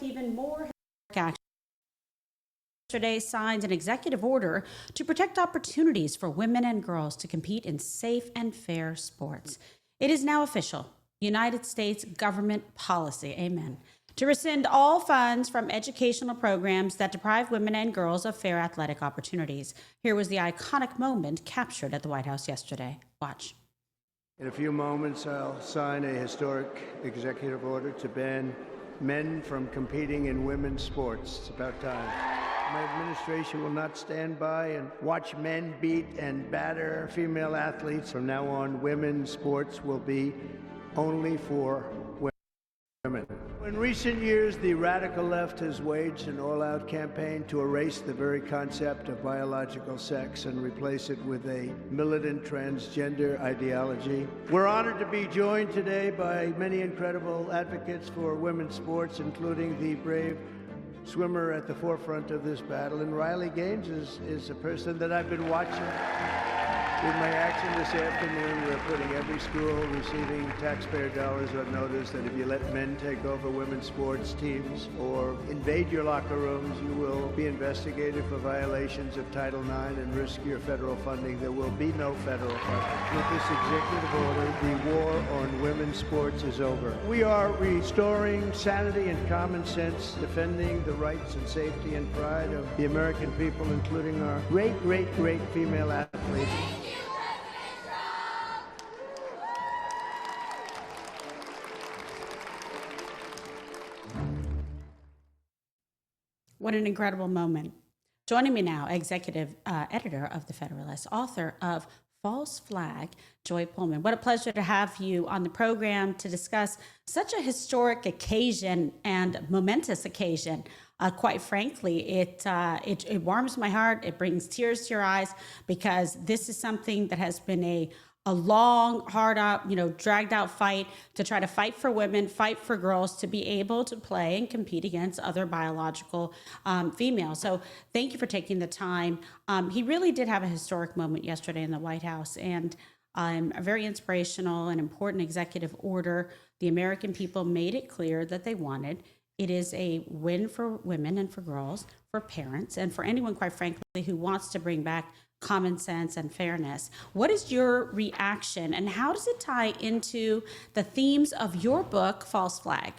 with even more action. Yesterday signed an executive order to protect opportunities for women and girls to compete in safe and fair sports. It is now official. United States government policy, amen, to rescind all funds from educational programs that deprive women and girls of fair athletic opportunities. Here was the iconic moment captured at the White House yesterday. Watch. In a few moments, I'll sign a historic executive order to ban men from competing in women's sports. It's about time. My administration will not stand by and watch men beat and batter female athletes. From now on, women's sports will be only for women. In recent years, the radical left has waged an all-out campaign to erase the very concept of biological sex and replace it with a militant transgender ideology. We're honored to be joined today by many incredible advocates for women's sports, including the brave swimmer at the forefront of this battle. And Riley Gaines is a person that I've been watching. With my action this afternoon, we're putting every school receiving taxpayer dollars on notice that if you let men take over women's sports teams or invade your locker rooms, you will be investigated for violations of Title IX and risk your federal funding. There will be no federal funding. With this executive order, the war on women's sports is over. We are restoring sanity and common sense, defending the rights and safety and pride of the American people, including our great female athletes. What an incredible moment. Joining me now, executive editor of The Federalist, author of False Flag, Joy Pullmann. What a pleasure to have you on the program to discuss such a historic occasion and momentous occasion. Quite frankly, it warms my heart. It brings tears to your eyes because this is something that has been a long, hard out, dragged out fight to try to fight for women, fight for girls to be able to play and compete against other biological females. So thank you for taking the time. He really did have a historic moment yesterday in the White House, and a very inspirational and important executive order. The American people made it clear that they wanted. It is a win for women and for girls, for parents, and for anyone, quite frankly, who wants to bring back common sense and fairness. What is your reaction, and how does it tie into the themes of your book, False Flag?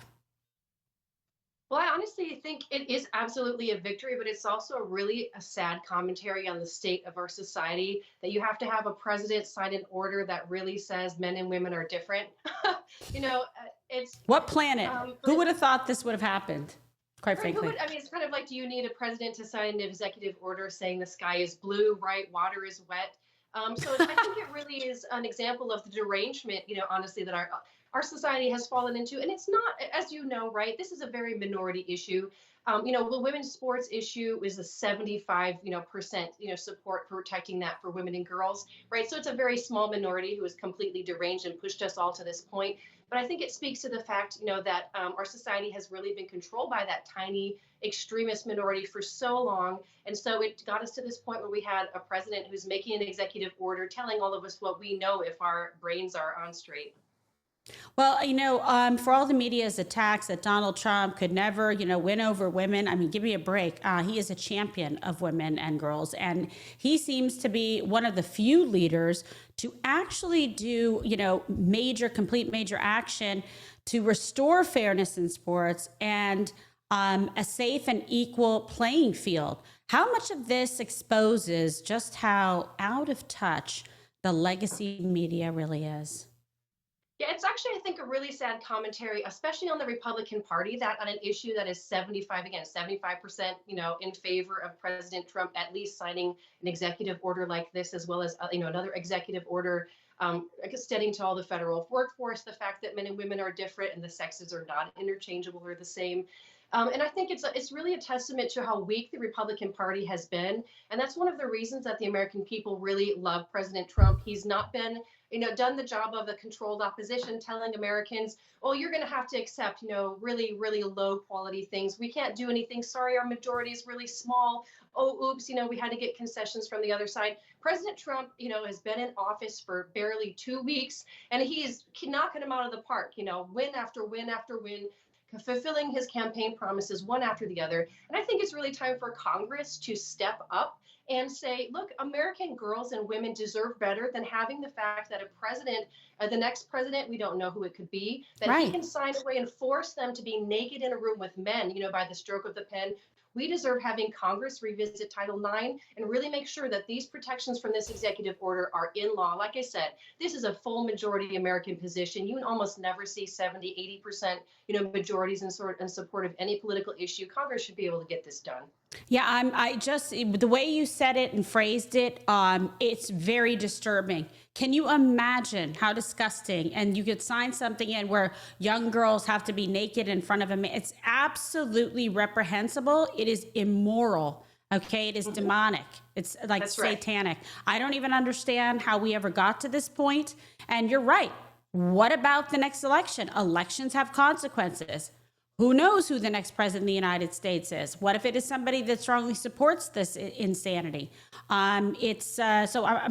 Well, I honestly think it is absolutely a victory, but it's also really a sad commentary on the state of our society that you have to have a president sign an order that really says men and women are different. It's what planet? Who would have thought this would have happened? Quite right, frankly, it's kind of like, do you need a president to sign an executive order saying the sky is blue, right? Water is wet. So I think it really is an example of the derangement, honestly, that our society has fallen into. And it's not, as you know, right, this is a very minority issue. The women's sports issue is a 75, percent, support for protecting that for women and girls, right? So it's a very small minority who is completely deranged and pushed us all to this point. But I think it speaks to the fact, that our society has really been controlled by that tiny extremist minority for so long. And so it got us to this point where we had a president who's making an executive order telling all of us what we know if our brains are on straight. Well, for all the media's attacks that Donald Trump could never, win over women, I mean, give me a break. He is a champion of women and girls, and he seems to be one of the few leaders to actually do, complete major action to restore fairness in sports and a safe and equal playing field. How much of this exposes just how out of touch the legacy media really is? Yeah, it's actually, I think, a really sad commentary, especially on the Republican Party, that on an issue that is 75% in favor of President Trump at least signing an executive order like this, as well as, another executive order extending to all the federal workforce, the fact that men and women are different and the sexes are not interchangeable or the same. And I think it's really a testament to how weak the Republican Party has been. And that's one of the reasons that the American people really love President Trump. He's not been, done the job of a controlled opposition, telling Americans, oh, you're going to have to accept, really, really low quality things. We can't do anything. Sorry, our majority is really small. Oh, oops, we had to get concessions from the other side. President Trump, has been in office for barely 2 weeks, and he's knocking them out of the park, win after win after win, fulfilling his campaign promises one after the other. And I think it's really time for Congress to step up and say, look, American girls and women deserve better than having the fact that a president, the next president, we don't know who it could be, that he Right. can sign away and force them to be naked in a room with men, by the stroke of the pen. We deserve having Congress revisit Title IX and really make sure that these protections from this executive order are in law. Like I said, this is a full majority American position. You almost never see 70, 80%, majorities in support of any political issue. Congress should be able to get this done. Yeah, I just, the way you said it and phrased it, it's very disturbing. Can you imagine how disgusting? And you could sign something in where young girls have to be naked in front of a man. It's absolutely reprehensible. It is immoral. Okay. It is demonic. It's like That's right. satanic. I don't even understand how we ever got to this point. And you're right. What about the next election? Elections have consequences. Who knows who the next president of the United States is? What if it is somebody that strongly supports this insanity? So I'm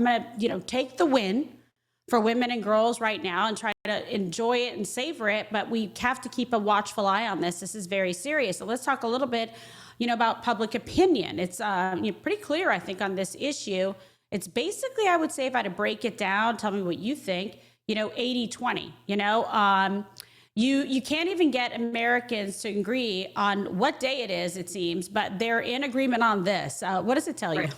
going to take the win for women and girls right now and try to enjoy it and savor it. But we have to keep a watchful eye on this. This is very serious. So let's talk a little bit, about public opinion. It's pretty clear, I think, on this issue. It's basically, I would say, if I had to break it down, tell me what you think, 80-20, You can't even get Americans to agree on what day it is, it seems, but they're in agreement on this. What does it tell you?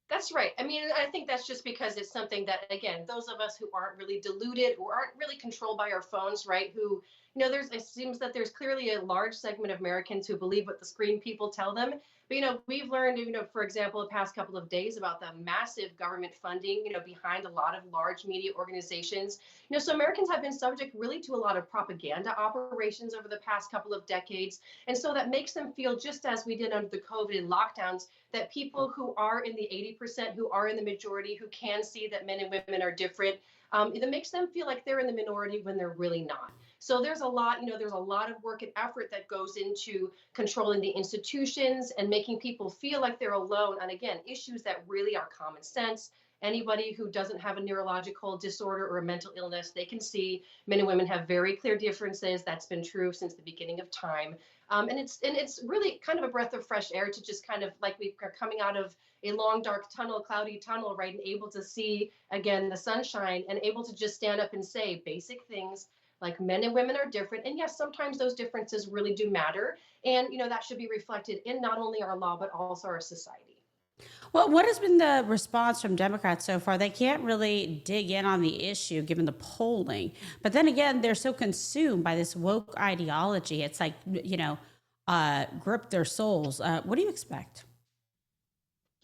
That's right. I mean, I think that's just because it's something that, again, those of us who aren't really deluded or aren't really controlled by our phones, right? Who, it seems that there's clearly a large segment of Americans who believe what the screen people tell them. But, we've learned, for example, the past couple of days about the massive government funding, behind a lot of large media organizations. So Americans have been subject really to a lot of propaganda operations over the past couple of decades. And so that makes them feel, just as we did under the COVID lockdowns, that people who are in the 80%, who are in the majority, who can see that men and women are different, it makes them feel like they're in the minority when they're really not. So there's a lot, there's a lot of work and effort that goes into controlling the institutions and making people feel like they're alone on, again, issues that really are common sense. Anybody who doesn't have a neurological disorder or a mental illness, they can see men and women have very clear differences. That's been true since the beginning of time. And it's really kind of a breath of fresh air to just kind of like we are coming out of a long, dark tunnel, cloudy tunnel, right? And able to see, again, the sunshine and able to just stand up and say basic things like men and women are different. And yes, sometimes those differences really do matter. And, that should be reflected in not only our law, but also our society. Well, what has been the response from Democrats so far? They can't really dig in on the issue given the polling. But then again, they're so consumed by this woke ideology. It's like, grip their souls. What do you expect?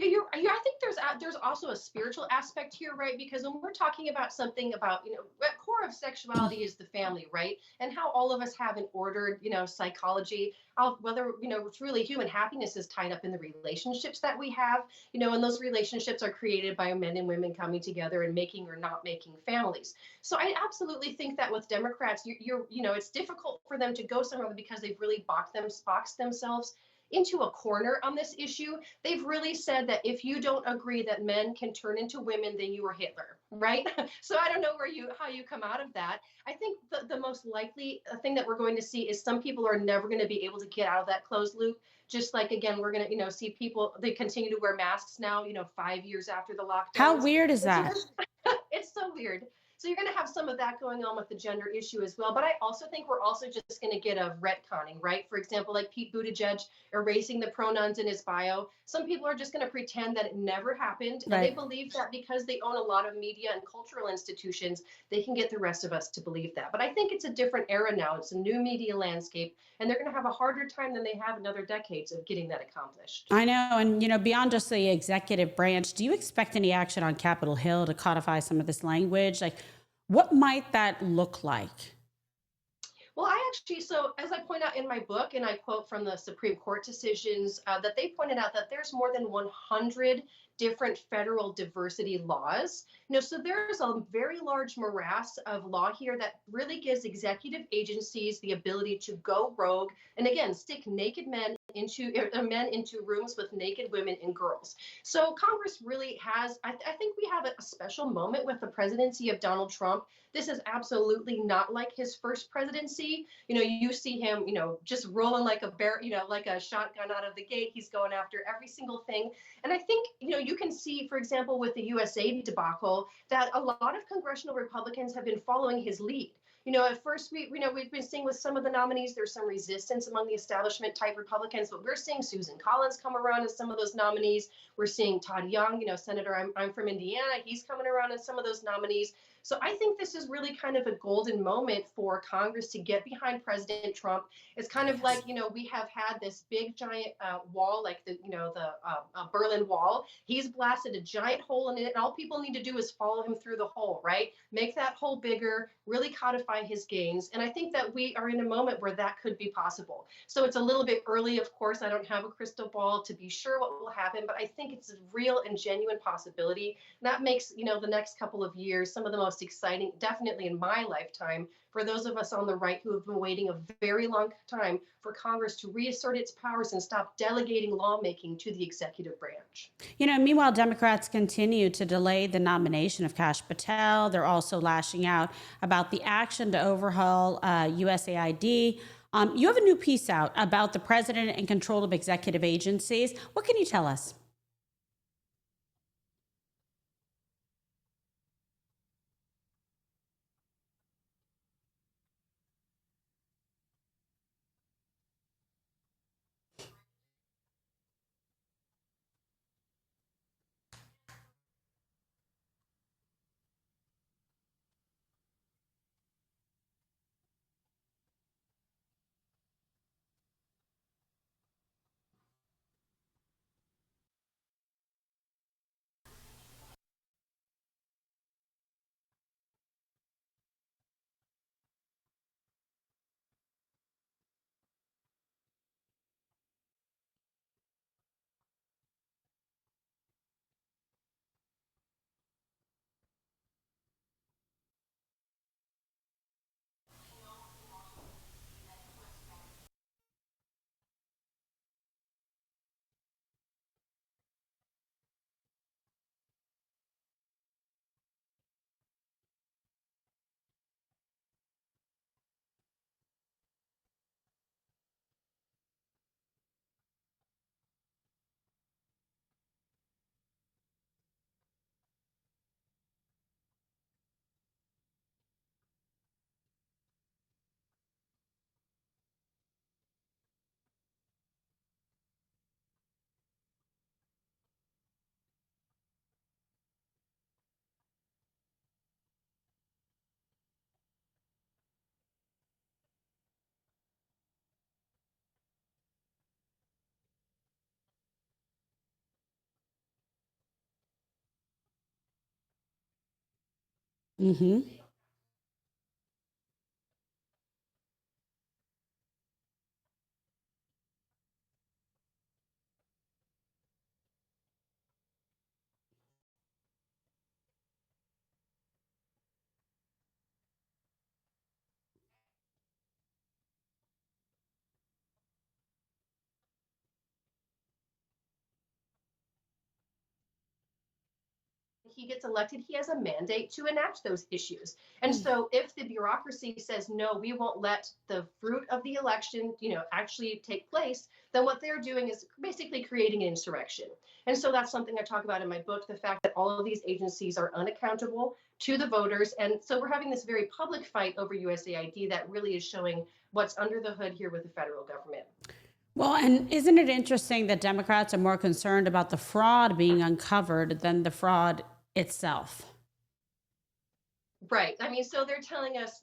Yeah, I think there's also a spiritual aspect here, right? Because when we're talking about something about, at core of sexuality is the family, right? And how all of us have an ordered, psychology, whether, it's really human happiness is tied up in the relationships that we have, and those relationships are created by men and women coming together and making or not making families. So I absolutely think that with Democrats, it's difficult for them to go somewhere because they've really boxed themselves into a corner on this issue. They've really said that if you don't agree that men can turn into women, then you are Hitler, right? So I don't know how you come out of that. I think the most likely thing that we're going to see is some people are never going to be able to get out of that closed loop. Just like, again, we're going to, see people, they continue to wear masks now, 5 years after the lockdown. How weird is that? It's so weird. So you're going to have some of that going on with the gender issue as well. But I also think we're also just going to get a retconning, right? For example, like Pete Buttigieg erasing the pronouns in his bio. Some people are just going to pretend that it never happened. Right. And they believe that because they own a lot of media and cultural institutions, they can get the rest of us to believe that. But I think it's a different era now. It's a new media landscape. And they're going to have a harder time than they have in other decades of getting that accomplished. I know. And, beyond just the executive branch, do you expect any action on Capitol Hill to codify some of this language? Like, what might that look like? Well, so as I point out in my book, and I quote from the Supreme Court decisions, that they pointed out that there's more than 100 different federal diversity laws. So there's a very large morass of law here that really gives executive agencies the ability to go rogue and, again, stick naked men men into rooms with naked women and girls. So Congress really has, I think we have a special moment with the presidency of Donald Trump. This is absolutely not like his first presidency. You see him, just rolling like a bear, like a shotgun out of the gate. He's going after every single thing. And I think, you can see, for example, with the USA debacle, that a lot of congressional Republicans have been following his lead. At first we've been seeing with some of the nominees, there's some resistance among the establishment type Republicans, but we're seeing Susan Collins come around as some of those nominees. We're seeing Todd Young, Senator, I'm from Indiana. He's coming around as some of those nominees. So I think this is really kind of a golden moment for Congress to get behind President Trump. It's kind of like, we have had this big giant wall, like the Berlin Wall. He's blasted a giant hole in it, and all people need to do is follow him through the hole, right? Make that hole bigger, really codify his gains. And I think that we are in a moment where that could be possible. So it's a little bit early, of course. I don't have a crystal ball to be sure what will happen, but I think it's a real and genuine possibility. That makes, the next couple of years some of the most exciting, definitely in my lifetime, for those of us on the right who have been waiting a very long time for Congress to reassert its powers and stop delegating lawmaking to the executive branch. Meanwhile, Democrats continue to delay the nomination of Kash Patel. They're also lashing out about the action to overhaul USAID. You have a new piece out about the president and control of executive agencies. What can you tell us? Mm-hmm. He gets elected, he has a mandate to enact those issues. And so if the bureaucracy says, no, we won't let the fruit of the election, actually take place, then what they're doing is basically creating an insurrection. And so that's something I talk about in my book, the fact that all of these agencies are unaccountable to the voters. And so we're having this very public fight over USAID that really is showing what's under the hood here with the federal government. Well, and isn't it interesting that Democrats are more concerned about the fraud being uncovered than the fraud itself? Right. I mean, so they're telling us,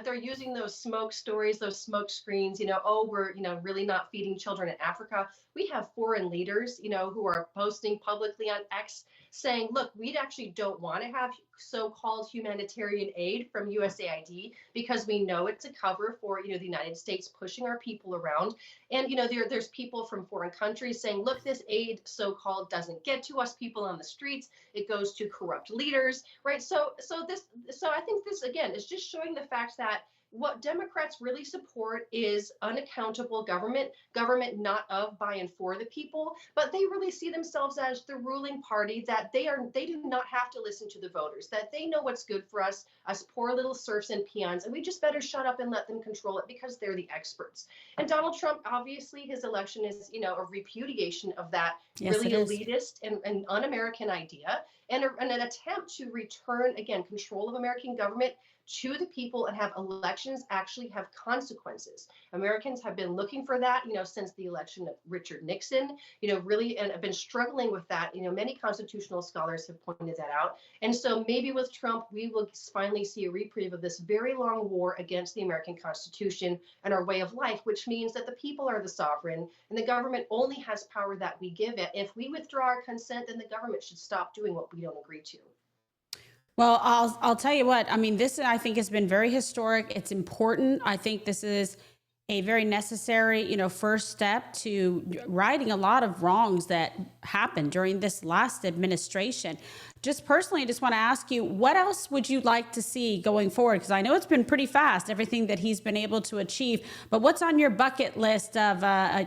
they're using those smoke stories, those smoke screens, oh, we're, really not feeding children in Africa. We have foreign leaders, who are posting publicly on X saying, look, we actually don't want to have so-called humanitarian aid from USAID because we know it's a cover for, the United States pushing our people around. And, there's people from foreign countries saying, look, this aid so-called doesn't get to us people on the streets. It goes to corrupt leaders, right? So I think this, again, is just showing the fact that what Democrats really support is unaccountable government not of, by, and for the people, but they really see themselves as the ruling party, that they do not have to listen to the voters, that they know what's good for us poor little serfs and peons, and we just better shut up and let them control it because they're the experts. And Donald Trump, obviously, his election is, a repudiation of that really elitist and un-American idea, and an attempt to return, again, control of American government to the people and have elections actually have consequences. Americans have been looking for that, since the election of Richard Nixon, really, and have been struggling with that. Many constitutional scholars have pointed that out. And so maybe with Trump, we will finally see a reprieve of this very long war against the American Constitution and our way of life, which means that the people are the sovereign and the government only has power that we give it. If we withdraw our consent, then the government should stop doing what we don't agree to. Well, I'll tell you what, I mean, this I think has been very historic. It's important. I think this is a very necessary, first step to righting a lot of wrongs that happened during this last administration. Just personally, I just want to ask you, what else would you like to see going forward? Because I know it's been pretty fast, everything that he's been able to achieve, but what's on your bucket list of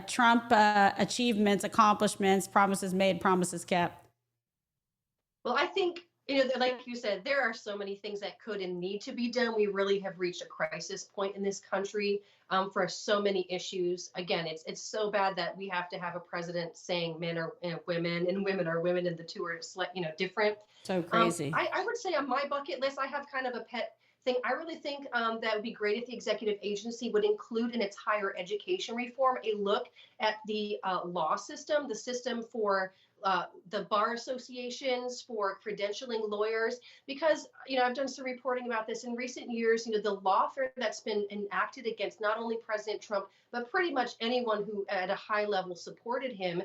Trump achievements, accomplishments, promises made, promises kept? Well, I think, like you said, there are so many things that could and need to be done. We really have reached a crisis point in this country for so many issues. Again, it's so bad that we have to have a president saying men are women and women are women, and the two are different. So crazy. I would say on my bucket list, I have kind of a pet thing. I really think that would be great if the executive agency would include in its higher education reform a look at the law system, the system for the bar associations, for credentialing lawyers, because, I've done some reporting about this in recent years. The lawfare that's been enacted against not only President Trump, but pretty much anyone who at a high level supported him,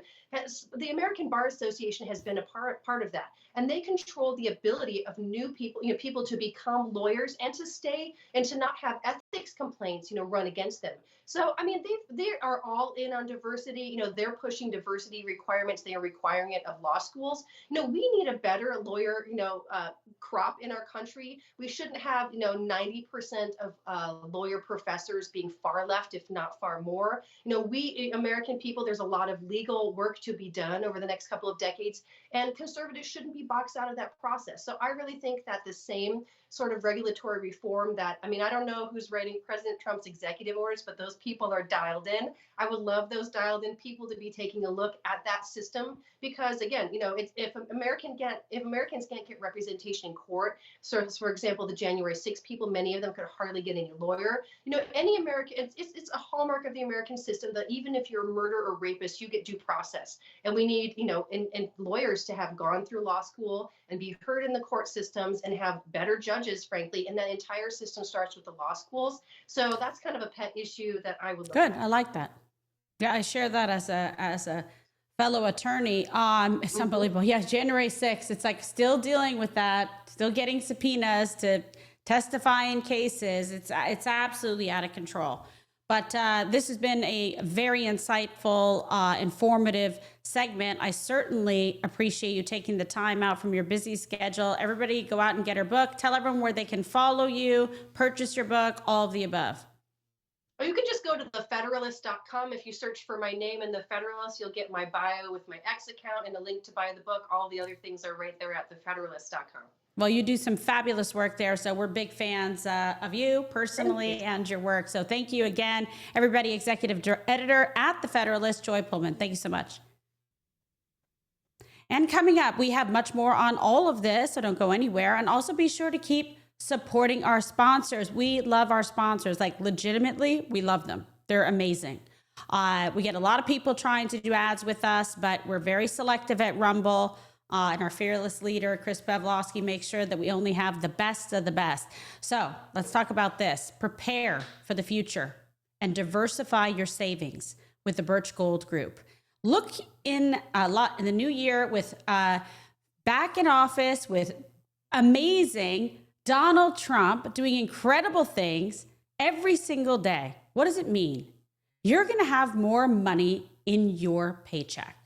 the American Bar Association has been a part of that. And they control the ability of new people, people to become lawyers and to stay and to not have ethics complaints, run against them. So, I mean, they are all in on diversity. They're pushing diversity requirements. They are requiring it of law schools. We need a better lawyer, crop in our country. We shouldn't have, 90% of lawyer professors being far left, if not far more. We American people, there's a lot of legal work to be done over the next couple of decades, and conservatives shouldn't be boxed out of that process. So I really think that the same sort of regulatory reform that, I don't know who's writing President Trump's executive orders, but those people are dialed in. I would love those dialed in people to be taking a look at that system, because again, if Americans can't get representation in court, so for example, the January 6 people, many of them could hardly get any lawyer. Any American, it's a hallmark of the American system that even if you're a murderer or rapist, you get due process. And we need, and lawyers to have gone through law school and be heard in the court systems and have better judges, frankly. And that entire system starts with the law schools. So that's kind of a pet issue that I would look Good. at. I like that. Yeah, I share that as a fellow attorney. It's unbelievable. Yeah, January 6th, it's like still dealing with that, still getting subpoenas to testify in cases. It's absolutely out of control. But this has been a very insightful, informative segment. I certainly appreciate you taking the time out from your busy schedule. Everybody go out and get her book. Tell everyone where they can follow you, purchase your book, all of the above. Or you can just go to thefederalist.com. If you search for my name in The Federalist, you'll get my bio with my X account and a link to buy the book. All the other things are right there at thefederalist.com. Well, you do some fabulous work there, so we're big fans of you personally and your work. So thank you again, everybody. Executive Editor at The Federalist, Joy Pullmann. Thank you so much. And coming up, we have much more on all of this, so don't go anywhere. And also be sure to keep supporting our sponsors. We love our sponsors. Like, legitimately, we love them. They're amazing. We get a lot of people trying to do ads with us, but we're very selective at Rumble. And our fearless leader, Chris Pavlovsky, makes sure that we only have the best of the best. So let's talk about this. Prepare for the future and diversify your savings with the Birch Gold Group. Look in the new year with back in office with amazing Donald Trump doing incredible things every single day. What does it mean? You're going to have more money in your paycheck.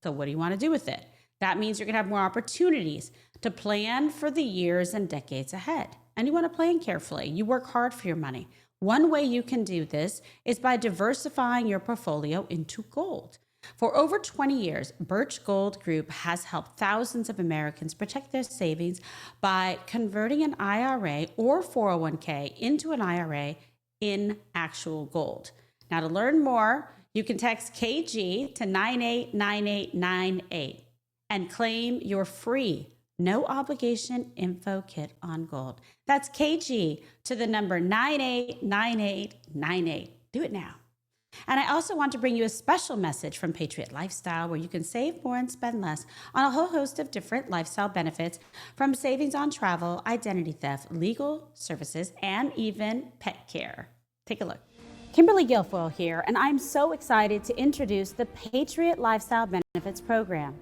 So what do you want to do with it? That means you're going to have more opportunities to plan for the years and decades ahead. And you want to plan carefully. You work hard for your money. One way you can do this is by diversifying your portfolio into gold. For over 20 years, Birch Gold Group has helped thousands of Americans protect their savings by converting an IRA or 401k into an IRA in actual gold. Now, to learn more, you can text KG to 989898 and claim your free no obligation info kit on gold. That's KG to the number 989898. Do it now. And I also want to bring you a special message from Patriot Lifestyle, where you can save more and spend less on a whole host of different lifestyle benefits, from savings on travel, identity theft, legal services, and even pet care. Take a look. Kimberly Guilfoyle here, and I'm so excited to introduce the Patriot Lifestyle Benefits Program.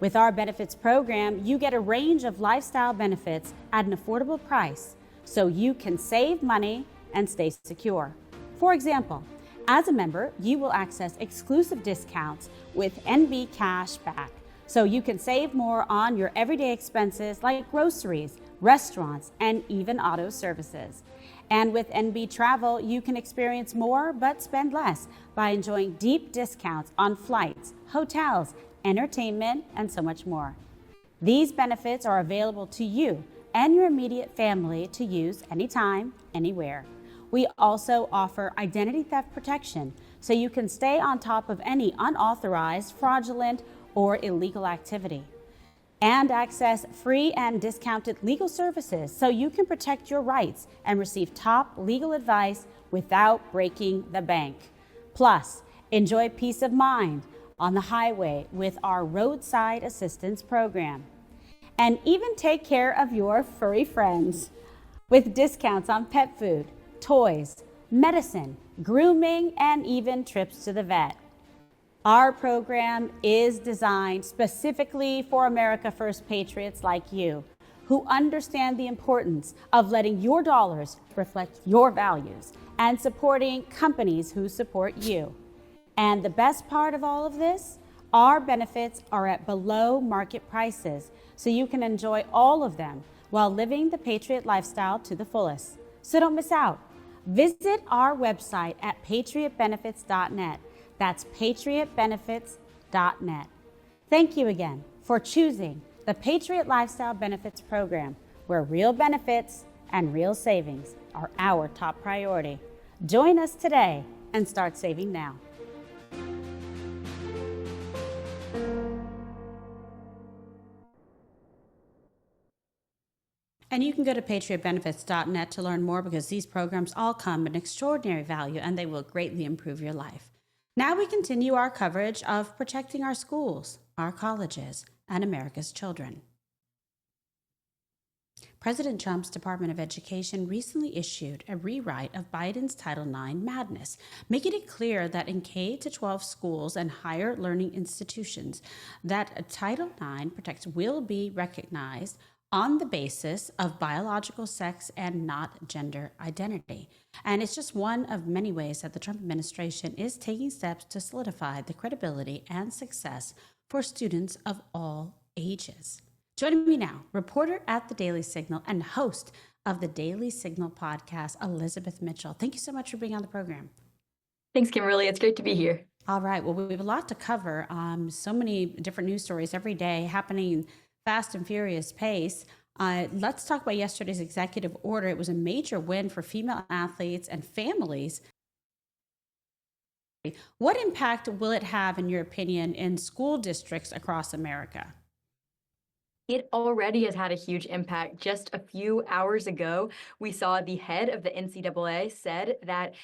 With our benefits program, you get a range of lifestyle benefits at an affordable price, so you can save money and stay secure. For example, as a member, you will access exclusive discounts with NB Cash Back, so you can save more on your everyday expenses like groceries, restaurants, and even auto services. And with NB Travel, you can experience more but spend less by enjoying deep discounts on flights, hotels, entertainment, and so much more. These benefits are available to you and your immediate family to use anytime, anywhere. We also offer identity theft protection, so you can stay on top of any unauthorized, fraudulent, or illegal activity. And access free and discounted legal services, so you can protect your rights and receive top legal advice without breaking the bank. Plus, enjoy peace of mind on the highway with our roadside assistance program. And even take care of your furry friends with discounts on pet food, toys, medicine, grooming, and even trips to the vet. Our program is designed specifically for America First patriots like you, who understand the importance of letting your dollars reflect your values and supporting companies who support you. And the best part of all of this, our benefits are at below market prices, so you can enjoy all of them while living the Patriot lifestyle to the fullest. So don't miss out. Visit our website at patriotbenefits.net. That's patriotbenefits.net. Thank you again for choosing the Patriot Lifestyle Benefits Program, where real benefits and real savings are our top priority. Join us today and start saving now. And you can go to patriotbenefits.net to learn more, because these programs all come at extraordinary value and they will greatly improve your life. Now we continue our coverage of protecting our schools, our colleges, and America's children. President Trump's Department of Education recently issued a rewrite of Biden's Title IX madness, making it clear that in K-12 schools and higher learning institutions, that Title IX protects will be recognized on the basis of biological sex and not gender identity. And it's just one of many ways that the Trump administration is taking steps to solidify the credibility and success for students of all ages. Joining me now, reporter at the Daily Signal and host of the Daily Signal podcast, Elizabeth Mitchell. Thank you so much for being on the program. Thanks, Kimberly. It's great to be here. All right. Well, we have a lot to cover. So many different news stories every day happening fast and furious pace. Let's talk about yesterday's executive order. It was a major win for female athletes and families. What impact will it have, in your opinion, in school districts across America? It already has had a huge impact. Just a few hours ago, we saw the head of the NCAA said that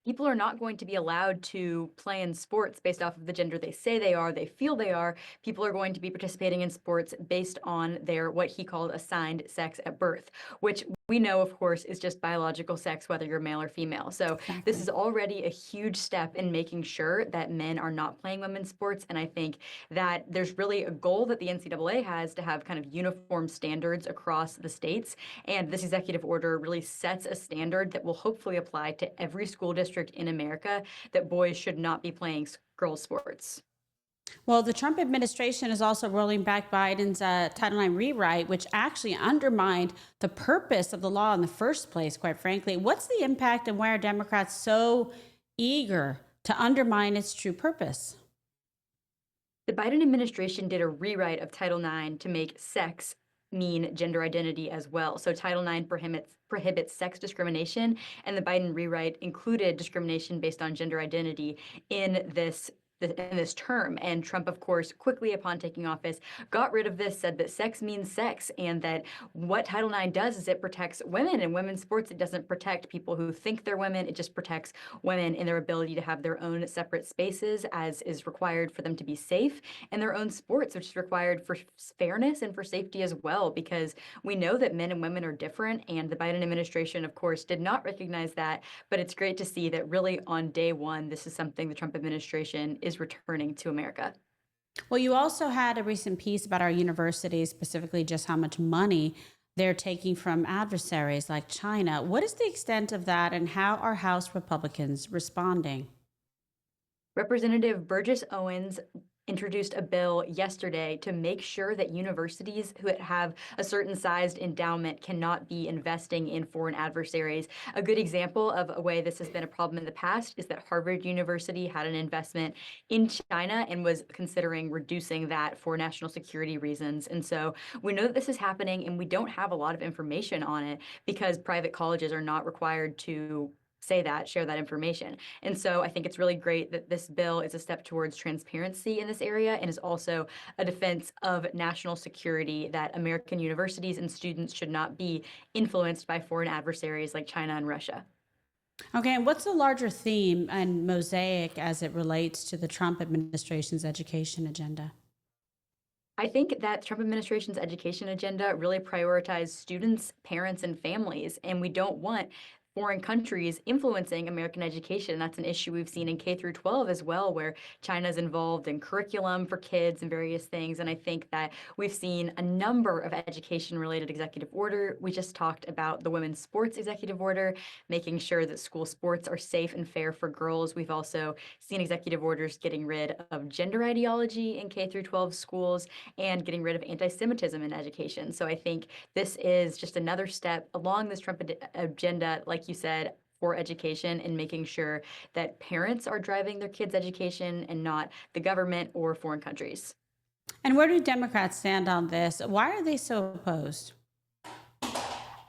people are not going to be allowed to play in sports based off of the gender they say they are, they feel they are. People are going to be participating in sports based on their, what he called, assigned sex at birth, which we know, of course, is just biological sex, whether you're male or female. So Exactly. This is already a huge step in making sure that men are not playing women's sports. And I think that there's really a goal that the NCAA has to have kind of uniform standards across the states. And this executive order really sets a standard that will hopefully apply to every school district in America, that boys should not be playing girls' sports. Well, the Trump administration is also rolling back Biden's Title IX rewrite, which actually undermined the purpose of the law in the first place, quite frankly. What's the impact, and why are Democrats so eager to undermine its true purpose? The Biden administration did a rewrite of Title IX to make sex mean gender identity as well. So Title IX prohibits sex discrimination, and the Biden rewrite included discrimination based on gender identity in this term. And Trump, of course, quickly upon taking office, got rid of this, said that sex means sex, and that what Title IX does is it protects women in women's sports. It doesn't protect people who think they're women. It just protects women in their ability to have their own separate spaces, as is required for them to be safe, and their own sports, which is required for fairness and for safety as well, because we know that men and women are different. And the Biden administration, of course, did not recognize that. But it's great to see that really on day one, this is something the Trump administration is returning to America. Well, you also had a recent piece about our universities, specifically just how much money they're taking from adversaries like China. What is the extent of that, and how are House Republicans responding? Representative Burgess Owens introduced a bill yesterday to make sure that universities who have a certain sized endowment cannot be investing in foreign adversaries. A good example of a way this has been a problem in the past is that Harvard University had an investment in China and was considering reducing that for national security reasons. And so we know that this is happening, and we don't have a lot of information on it because private colleges are not required to share that information. And so I think it's really great that this bill is a step towards transparency in this area, and is also a defense of national security, that American universities and students should not be influenced by foreign adversaries like China and Russia. Okay, and what's the larger theme and mosaic as it relates to the Trump administration's education agenda? I think that Trump administration's education agenda really prioritizes students, parents, and families, and we don't want foreign countries influencing American education. That's an issue we've seen in K through 12 as well, where China's involved in curriculum for kids and various things. And I think that we've seen a number of education-related executive order. We just talked about the women's sports executive order, making sure that school sports are safe and fair for girls. We've also seen executive orders getting rid of gender ideology in K through 12 schools and getting rid of anti-Semitism in education. So I think this is just another step along this Trump agenda, like you said, for education, and making sure that parents are driving their kids' education and not the government or foreign countries. And where do Democrats stand on this? Why are they so opposed?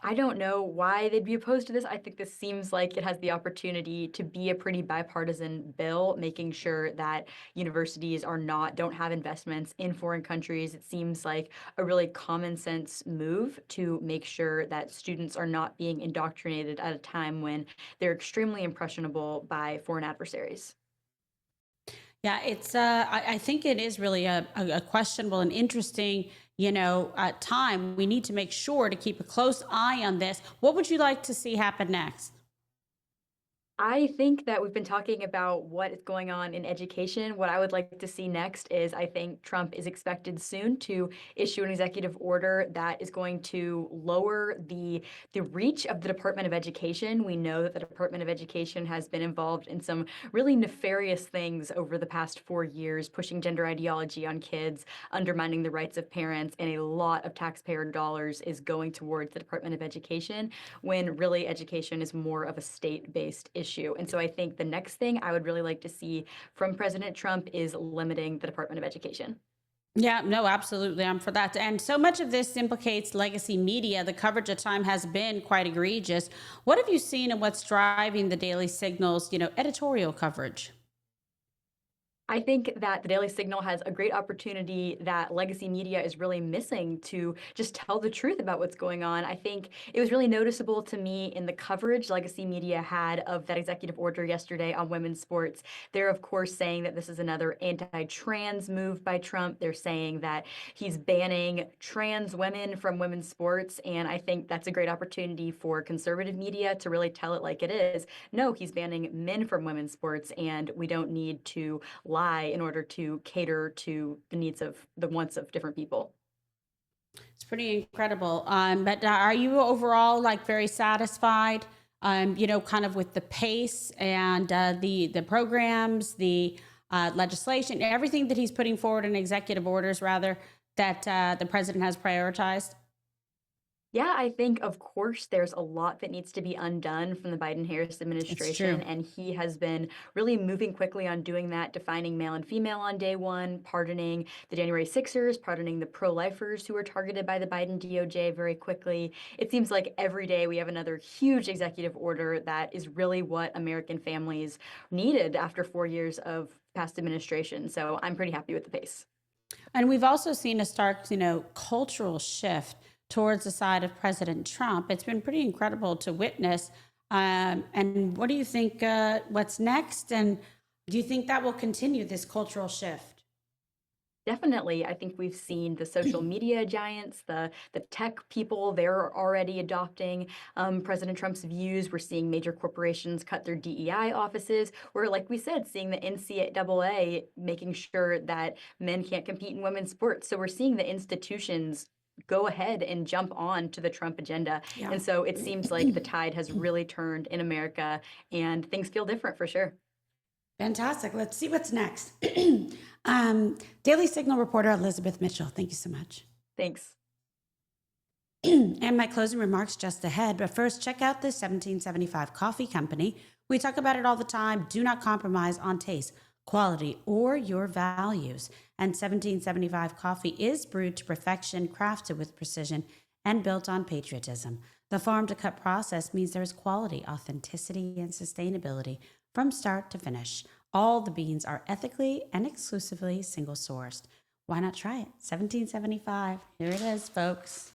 I don't know why they'd be opposed to this. I think this seems like it has the opportunity to be a pretty bipartisan bill, making sure that universities don't have investments in foreign countries. It seems like a really common sense move to make sure that students are not being indoctrinated at a time when they're extremely impressionable by foreign adversaries. Yeah, it's. I think it is really a questionable and interesting, time. We need to make sure to keep a close eye on this. What would you like to see happen next? I think that we've been talking about what is going on in education. What I would like to see next is, I think Trump is expected soon to issue an executive order that is going to lower the reach of the Department of Education. We know that the Department of Education has been involved in some really nefarious things over the past 4 years, pushing gender ideology on kids, undermining the rights of parents, and a lot of taxpayer dollars is going towards the Department of Education, when really education is more of a state-based issue. And so I think the next thing I would really like to see from President Trump is limiting the Department of Education. Yeah, no, absolutely. I'm for that. And so much of this implicates legacy media. The coverage at time has been quite egregious. What have you seen, and what's driving the Daily Signal's, editorial coverage? I think that the Daily Signal has a great opportunity that legacy media is really missing to just tell the truth about what's going on. I think it was really noticeable to me in the coverage legacy media had of that executive order yesterday on women's sports. They're, of course, saying that this is another anti-trans move by Trump. They're saying that he's banning trans women from women's sports. And I think that's a great opportunity for conservative media to really tell it like it is. No, he's banning men from women's sports, and we don't need to lie in order to cater to the wants of different people. It's pretty incredible. But are you overall very satisfied, kind of with the pace and the programs, the legislation, everything that he's putting forward in executive orders, rather, that the president has prioritized? Yeah, I think, of course, there's a lot that needs to be undone from the Biden-Harris It's true. administration, and he has been really moving quickly on doing that, defining male and female on day one, pardoning the January Sixers, pardoning the pro-lifers who were targeted by the Biden DOJ very quickly. It seems like every day we have another huge executive order that is really what American families needed after 4 years of past administration. So I'm pretty happy with the pace. And we've also seen a stark, cultural shift towards the side of President Trump. It's been pretty incredible to witness. And what do you think? What's next? And do you think that will continue, this cultural shift? Definitely. I think we've seen the social media giants, the tech people, they're already adopting President Trump's views. We're seeing major corporations cut their DEI offices. We're, like we said, seeing the NCAA making sure that men can't compete in women's sports. So we're seeing the institutions go ahead and jump on to the Trump agenda. Yeah. And so it seems like the tide has really turned in America and things feel different for sure. Fantastic. Let's see what's next. Daily Signal reporter Elizabeth Mitchell, thank you so much. Thanks. And my closing remarks just ahead. But first, check out the 1775 Coffee Company. We talk about it all the time. Do not compromise on taste, quality, or your values. And 1775 coffee is brewed to perfection, crafted with precision, and built on patriotism. The farm to cup process means there is quality, authenticity, and sustainability from start to finish. All the beans are ethically and exclusively single sourced. Why not try it? 1775. Here it is, folks.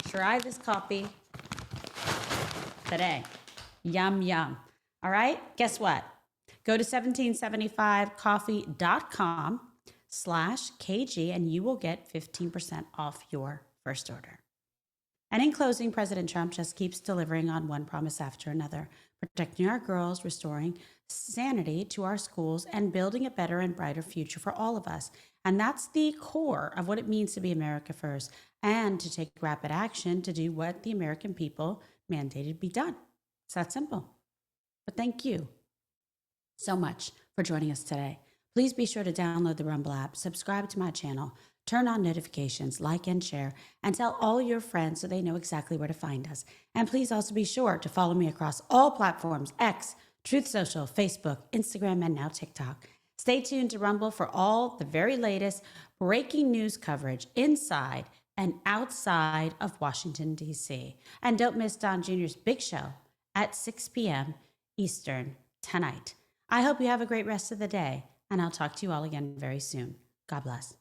Try this coffee today. Yum, yum. All right, guess what? Go to 1775coffee.com/KG and you will get 15% off your first order. And in closing, President Trump just keeps delivering on one promise after another, protecting our girls, restoring sanity to our schools, and building a better and brighter future for all of us. And that's the core of what it means to be America first and to take rapid action to do what the American people mandated be done. It's that simple. But thank you so much for joining us today. Please be sure to download the Rumble app, subscribe to my channel, turn on notifications, like and share, and tell all your friends so they know exactly where to find us. And please also be sure to follow me across all platforms: X, Truth Social, Facebook, Instagram, and now TikTok. Stay tuned to Rumble for all the very latest breaking news coverage inside and outside of Washington, D.C. And don't miss Don Jr.'s big show at 6 p.m. Eastern tonight. I hope you have a great rest of the day, and I'll talk to you all again very soon. God bless.